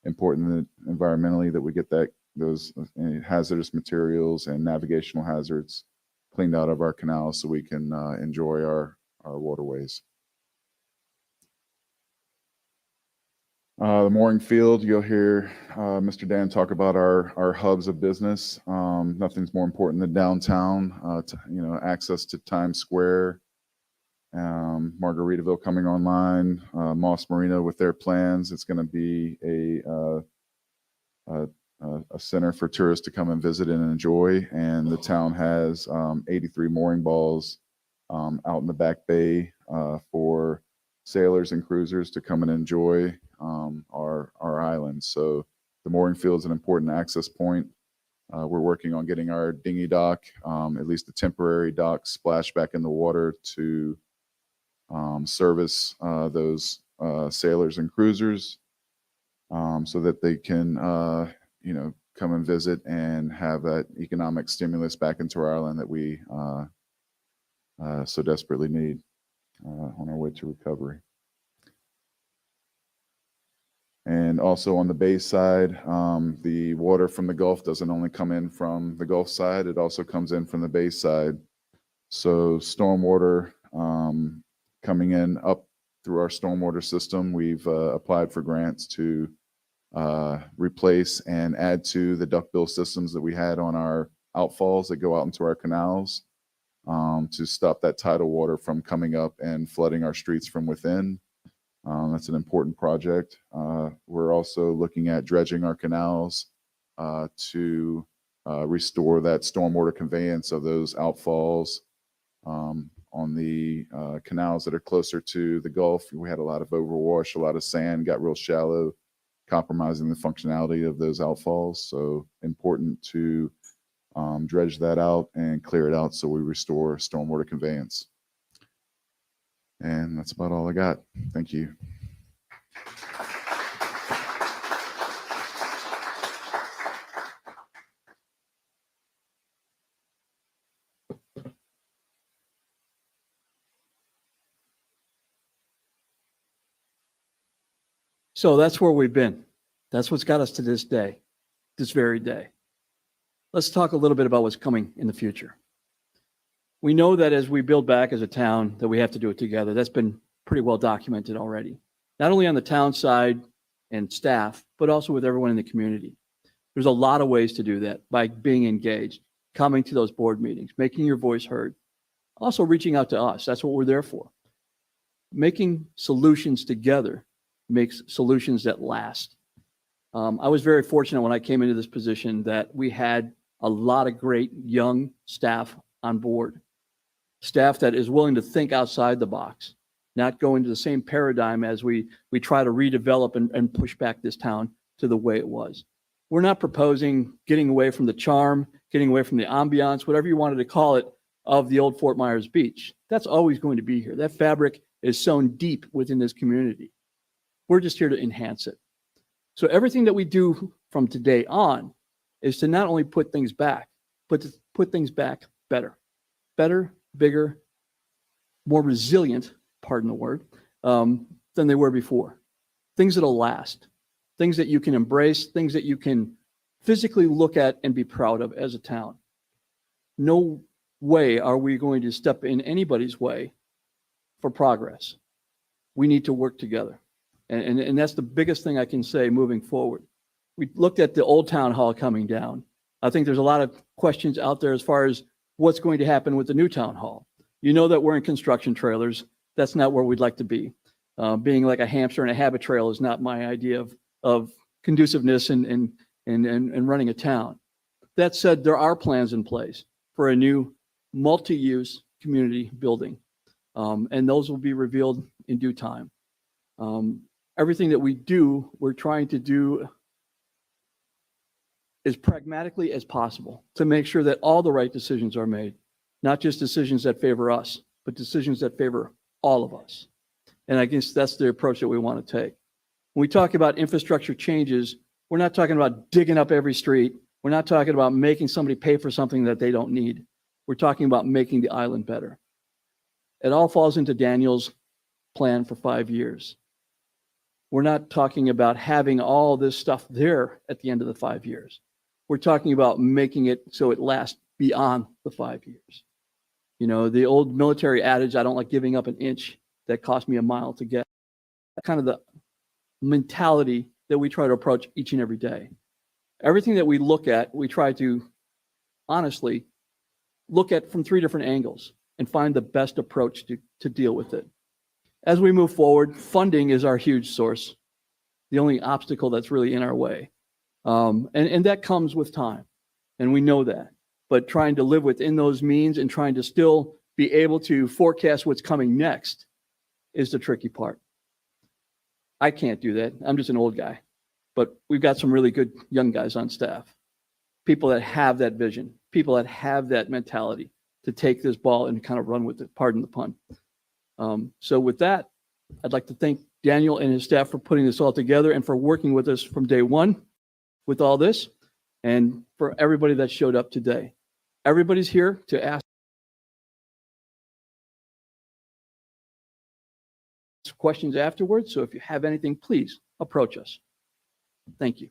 important that environmentally that we get those hazardous materials and navigational hazards cleaned out of our canals so we can enjoy our waterways. The mooring field, you'll hear Mr. Dan talk about our hubs of business. Nothing's more important than downtown, access to Times Square, Margaritaville coming online, Moss Marina with their plans. It's going to be a center for tourists to come and visit and enjoy. And the town has 83 mooring balls out in the back bay for sailors and cruisers to come and enjoy our island. So the mooring field is an important access point. We're working on getting our dinghy dock, at least a temporary dock, splashed back in the water to service those sailors and cruisers so that they can, come and visit and have that economic stimulus back into our island that we so desperately need on our way to recovery. And also on the bay side, the water from the Gulf doesn't only come in from the Gulf side, it also comes in from the bay side. So stormwater coming in up through our stormwater system, we've applied for grants to replace and add to the duckbill systems that we had on our outfalls that go out into our canals to stop that tidal water from coming up and flooding our streets from within. That's an important project. We're also looking at dredging our canals to restore that stormwater conveyance of those outfalls on the canals that are closer to the Gulf. We had a lot of overwash, a lot of sand, got real shallow, compromising the functionality of those outfalls. So important to dredge that out and clear it out so we restore stormwater conveyance. And that's about all I got. Thank you. So that's where we've been. That's what's got us to this day, this very day. Let's talk a little bit about what's coming in the future. We know that as we build back as a town, that we have to do it together. That's been pretty well documented already, not only on the town side and staff, but also with everyone in the community. There's a lot of ways to do that by being engaged, coming to those board meetings, making your voice heard, also reaching out to us. That's what we're there for. Making solutions together makes solutions that last. I was very fortunate when I came into this position that we had a lot of great young staff on board. staff that is willing to think outside the box, not go into the same paradigm as we try to redevelop and push back this town to the way it was. We're not proposing getting away from the charm, getting away from the ambiance, whatever you wanted to call it, of the old Fort Myers Beach. That's always going to be here. That fabric is sewn deep within this community. We're just here to enhance it. So everything that we do from today on is to not only put things back, but to put things back better, bigger, more resilient, pardon the word, than they were before. Things that'll last, things that you can embrace, things that you can physically look at and be proud of as a town. No way are we going to step in anybody's way for progress. We need to work together. And that's the biggest thing I can say moving forward. We looked at the old town hall coming down. I think there's a lot of questions out there as far as what's going to happen with the new town hall. You know that we're in construction trailers. That's not where we'd like to be. Being like a hamster in a habit trail is not my idea of conduciveness and running a town. That said, there are plans in place for a new multi-use community building. And those will be revealed in due time. Everything that we do, we're trying to do as pragmatically as possible to make sure that all the right decisions are made, not just decisions that favor us, but decisions that favor all of us. And I guess that's the approach that we want to take. When we talk about infrastructure changes, we're not talking about digging up every street. We're not talking about making somebody pay for something that they don't need. We're talking about making the island better. It all falls into Daniel's plan for 5 years. We're not talking about having all this stuff there at the end of the 5 years. We're talking about making it so it lasts beyond the 5 years. You know, the old military adage, I don't like giving up an inch that cost me a mile to get. Kind of the mentality that we try to approach each and every day. Everything that we look at, we try to honestly look at from 3 different angles and find the best approach to deal with it. As we move forward, funding is our huge source, the only obstacle that's really in our way. And that comes with time, and we know that. But trying to live within those means and trying to still be able to forecast what's coming next is the tricky part. I can't do that. I'm just an old guy. But we've got some really good young guys on staff, people that have that vision, people that have that mentality to take this ball and kind of run with it, pardon the pun. So with that, I'd like to thank Daniel and his staff for putting this all together and for working with us from day one with all this, and for everybody that showed up today. Everybody's here to ask questions afterwards, so if you have anything, please approach us. Thank you.